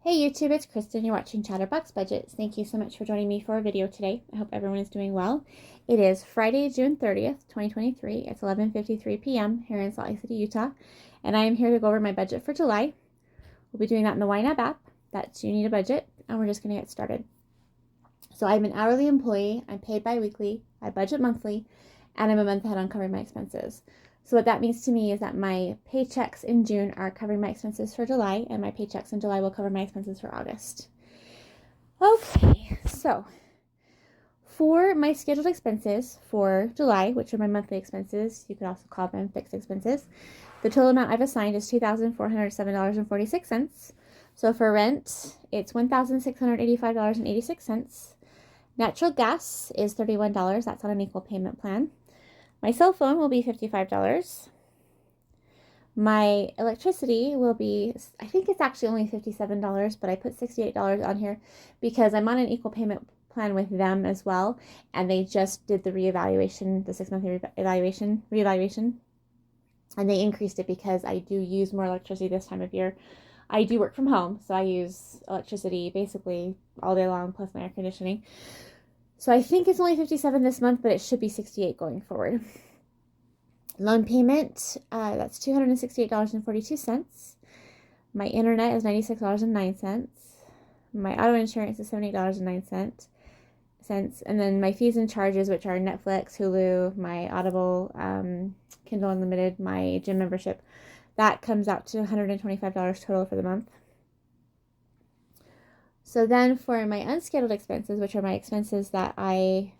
Hey YouTube, it's Kristin. You're watching Chatterbox Budgets. Thank you so much for joining me for a video today. I hope everyone is doing well. It is Friday, June 30th, 2023. It's 11:53 p.m. here in Salt Lake City, Utah. And I am here to go over my budget for July. We'll be doing that in the YNAB app. That's You Need a Budget. And we're just going to get started. So I'm an hourly employee. I'm paid bi-weekly. I budget monthly. And I'm a month ahead on covering my expenses. So what that means to me is that my paychecks in June are covering my expenses for July, and my paychecks in July will cover my expenses for August. Okay, so for my scheduled expenses for July, which are my monthly expenses, you could also call them fixed expenses, the total amount I've assigned is $2,407.46. So for rent, it's $1,685.86. Natural gas is $31. That's on an equal payment plan. My cell phone will be $55. My electricity will be, I think it's actually only $57, but I put $68 on here because I'm on an equal payment plan with them as well. And they just did the reevaluation, the 6-month reevaluation. And they increased it because I do use more electricity this time of year. I do work from home, so I use electricity basically all day long, plus my air conditioning. So I think it's only $57 this month, but it should be $68 going forward. Loan payment, that's $268.42. My internet is $96.09. My auto insurance is $78.09. And then my fees and charges, which are Netflix, Hulu, my Audible, Kindle Unlimited, my gym membership, that comes out to $125 total for the month. So then for my unscheduled expenses, which are my expenses that I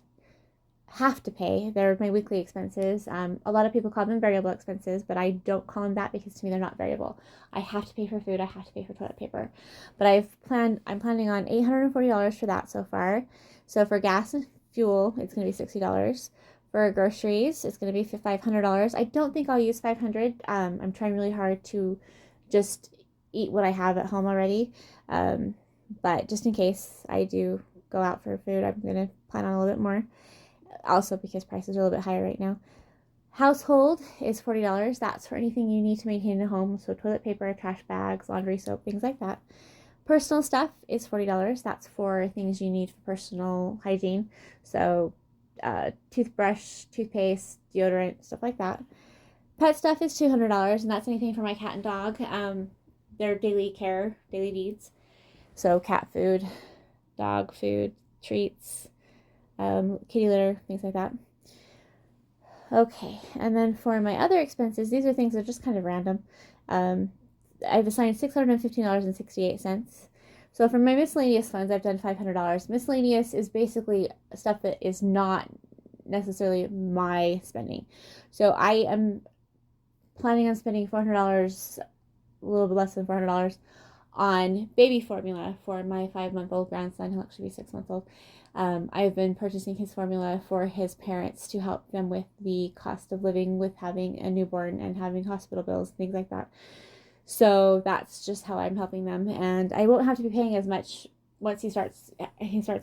have to pay, they're my weekly expenses. A lot of people call them variable expenses, but I don't call them that because to me they're not variable. I have to pay for food, I have to pay for toilet paper. But I'm planning on $840 for that so far. So for gas and fuel, it's going to be $60. For groceries, it's going to be $500. I don't think I'll use $500. I'm trying really hard to just eat what I have at home already. But just in case I do go out for food, I'm going to plan on a little bit more. Also because prices are a little bit higher right now. Household is $40. That's for anything you need to maintain at home. So toilet paper, trash bags, laundry soap, things like that. Personal stuff is $40. That's for things you need for personal hygiene. So toothbrush, toothpaste, deodorant, stuff like that. Pet stuff is $200, and that's anything for my cat and dog. Their daily needs. So cat food, dog food, treats, kitty litter, things like that. Okay, and then for my other expenses, these are things that are just kind of random. I've assigned $615.68. So for my miscellaneous funds, I've done $500. Miscellaneous is basically stuff that is not necessarily my spending. So I am planning on spending $400, a little bit less than $400, on baby formula for my 5-month-old grandson. He'll actually be 6 months old. I've been purchasing his formula for his parents to help them with the cost of living with having a newborn and having hospital bills, things like that. So that's just how I'm helping them, and I won't have to be paying as much once he starts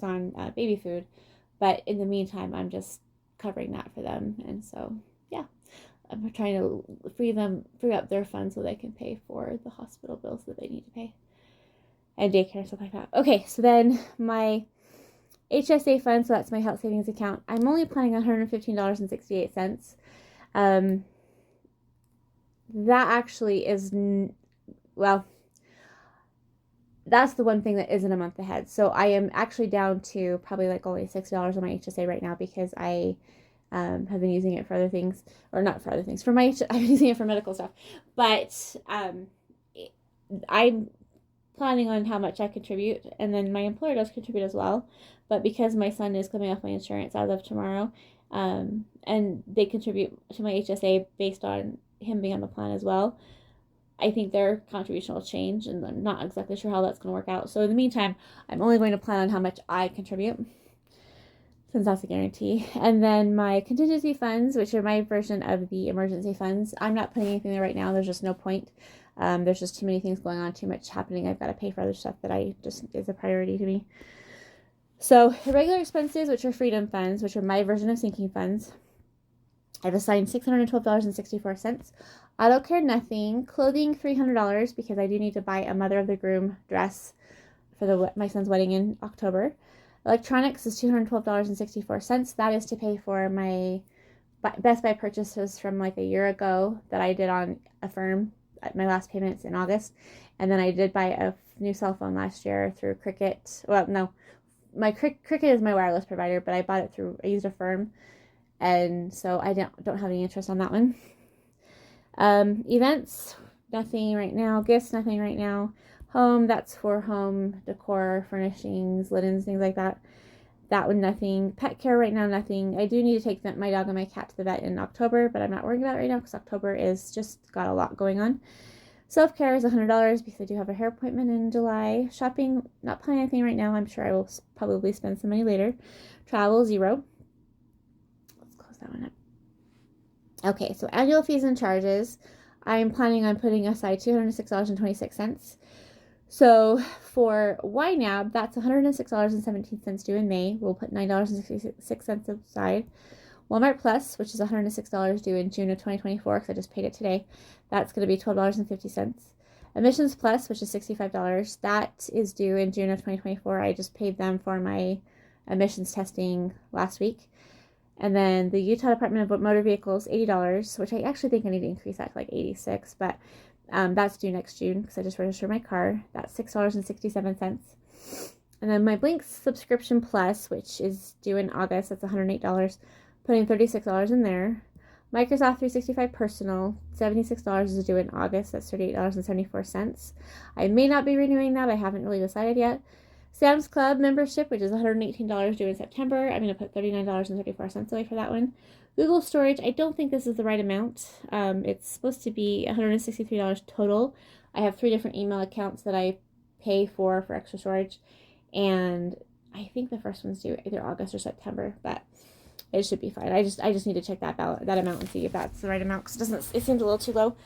on baby food. But in the meantime, I'm just covering that for them, and so yeah, I'm trying to free up their funds so they can pay for the hospital bills that they need to pay and daycare and stuff like that. Okay, so then my HSA fund, so that's my health savings account. I'm only planning on $115.68. That actually is, well, that's the one thing that isn't a month ahead. So I am actually down to probably like only $6 on my HSA right now because I have been using it for other things, or not for other things. I've been using it for medical stuff. But I'm planning on how much I contribute, and then my employer does contribute as well. But because my son is coming off my insurance as of tomorrow, and they contribute to my HSA based on him being on the plan as well, I think their contribution will change, and I'm not exactly sure how that's going to work out. So in the meantime, I'm only going to plan on how much I contribute, since that's a guarantee. And then my contingency funds, which are my version of the emergency funds, I'm not putting anything there right now. There's just no point. There's just too many things going on, too much happening. I've got to pay for other stuff that is a priority to me. So the regular expenses, which are freedom funds, which are my version of sinking funds, I've assigned $612.64. Auto care, nothing. Clothing, $300 because I do need to buy a mother of the groom dress for my son's wedding in October. Electronics is $212.64. That is to pay for my Best Buy purchases from like a year ago that I did on Affirm. My last payment's in August. And then I did buy a new cell phone last year through Cricket. Well, no, my Cricket is my wireless provider, but I used Affirm. And so I don't have any interest on that one. Events, nothing right now. Gifts, nothing right now. Home, that's for home decor, furnishings, linens, things like that. That one, nothing. Pet care right now, nothing. I do need to take my dog and my cat to the vet in October, but I'm not worrying about it right now because October is just got a lot going on. Self-care is $100 because I do have a hair appointment in July. Shopping, not planning anything right now. I'm sure I will probably spend some money later. Travel, $0. Let's close that one up. Okay, so annual fees and charges. I'm planning on putting aside $206.26. So for YNAB, that's $106.17 due in May. We'll put $9.66 aside. Walmart Plus, which is $106 due in June of 2024 because I just paid it today. That's going to be $12.50. Emissions Plus, which is $65. That is due in June of 2024. I just paid them for my emissions testing last week. And then the Utah Department of Motor Vehicles, $80, which I actually think I need to increase that to like $86, but that's due next June because I just registered my car. That's $6.67. And then my Blink subscription plus, which is due in August, that's $108, putting $36 in there. Microsoft 365 Personal, $76 is due in August, that's $38.74. I may not be renewing that, I haven't really decided yet. Sam's Club membership, which is $118 due in September. I'm going to put $39.34 away for that one. Google Storage, I don't think this is the right amount. It's supposed to be $163 total. I have 3 different email accounts that I pay for extra storage. And I think the first one's due either August or September, but it should be fine. I just need to check that amount and see if that's the right amount because it seems a little too low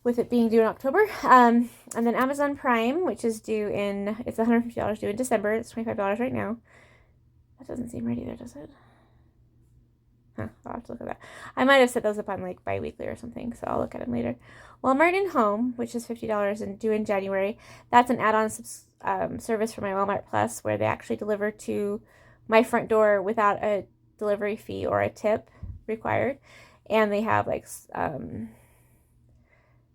with it being due in October. And then Amazon Prime, which is it's $150 due in December. It's $25 right now. That doesn't seem right either, does it? Huh, I'll have to look at that. I might have set those up on like bi-weekly or something, so I'll look at them later. Walmart and Home, which is $50 and due in January. That's an add-on service for my Walmart Plus where they actually deliver to my front door without a delivery fee or a tip required. And they have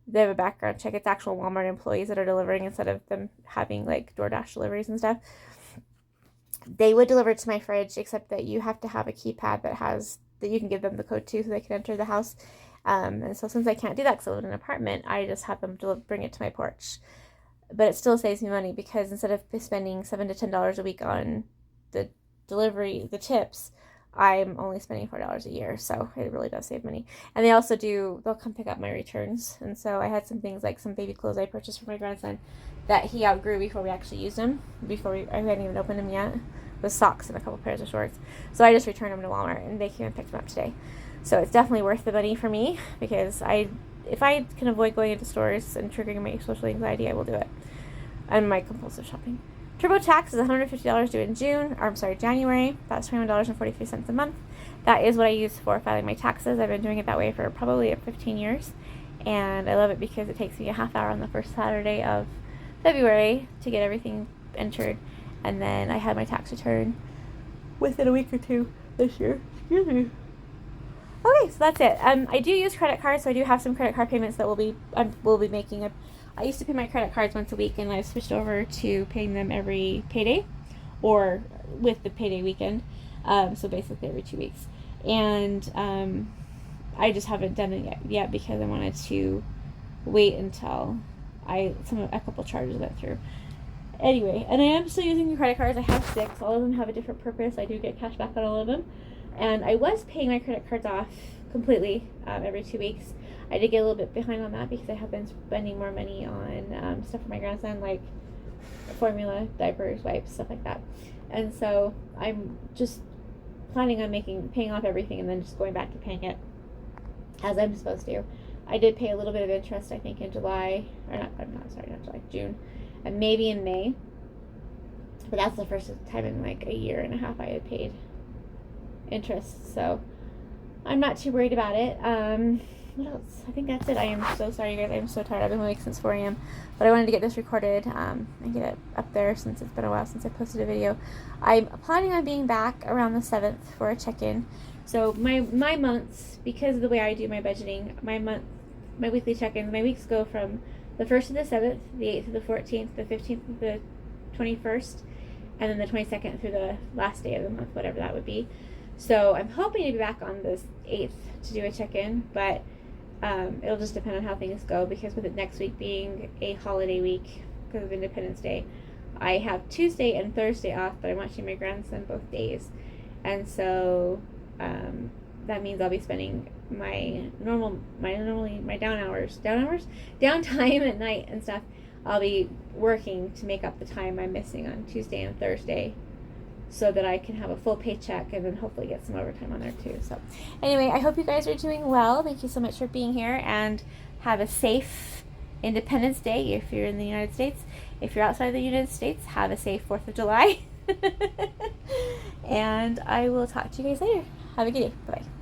they have a background check. It's actual Walmart employees that are delivering instead of them having like DoorDash deliveries and stuff. They would deliver to my fridge, except that you have to have a keypad that you can give them the code to so they can enter the house. And so since I can't do that because I live in an apartment, I just have them bring it to my porch. But it still saves me money because instead of spending $7 to $10 a week on the delivery, the tips, I'm only spending $4 a year, so it really does save money. And they'll come pick up my returns. And so I had some things like some baby clothes I purchased for my grandson that he outgrew before we actually used them, I hadn't even opened them yet, with socks and a couple pairs of shorts. So I just returned them to Walmart, and they came and picked them up today. So it's definitely worth the money for me because if I can avoid going into stores and triggering my social anxiety, I will do it. And my compulsive shopping. TurboTax is $150 due in January. That's $21.43 a month. That is what I use for filing my taxes. I've been doing it that way for probably 15 years. And I love it because it takes me a half hour on the first Saturday of February to get everything entered. And then I had my tax return within a week or two this year. Excuse me. Okay, so that's it. I do use credit cards, so I do have some credit card payments that we'll be making. I used to pay my credit cards once a week, and I've switched over to paying them every payday, or with the payday weekend. So basically every 2 weeks. And I just haven't done it yet because I wanted to wait until a couple charges went through. Anyway, and I am still using the credit cards. I have 6. All of them have a different purpose. I do get cash back on all of them. And I was paying my credit cards off completely every 2 weeks. I did get a little bit behind on that because I have been spending more money on stuff for my grandson, like formula, diapers, wipes, stuff like that. And so I'm just planning on paying off everything and then just going back to paying it as I'm supposed to. I did pay a little bit of interest, I think, in July, or not July, June, and maybe in May. But that's the first time in like a year and a half I had paid interest, so I'm not too worried about it. what else? I think that's it. I am so sorry, you guys. I am so tired. I've been awake since 4 a.m. But I wanted to get this recorded and get it up there since it's been a while since I posted a video. I'm planning on being back around the 7th for a check-in. So my months, because of the way I do my budgeting, my weekly check-ins, my weeks go from the 1st to the 7th, the 8th to the 14th, the 15th to the 21st, and then the 22nd through the last day of the month, whatever that would be. So I'm hoping to be back on the 8th to do a check-in, but it'll just depend on how things go, because with it next week being a holiday week because of Independence Day, I have Tuesday and Thursday off, but I'm watching my grandson both days, and so that means I'll be spending my downtime at night and stuff. I'll be working to make up the time I'm missing on Tuesday and Thursday, so that I can have a full paycheck and then hopefully get some overtime on there too. So anyway, I hope you guys are doing well. Thank you so much for being here, and have a safe Independence Day if you're in the United States. If you're outside the United States, have a safe 4th of July. And I will talk to you guys later. Have a good day. Bye-bye.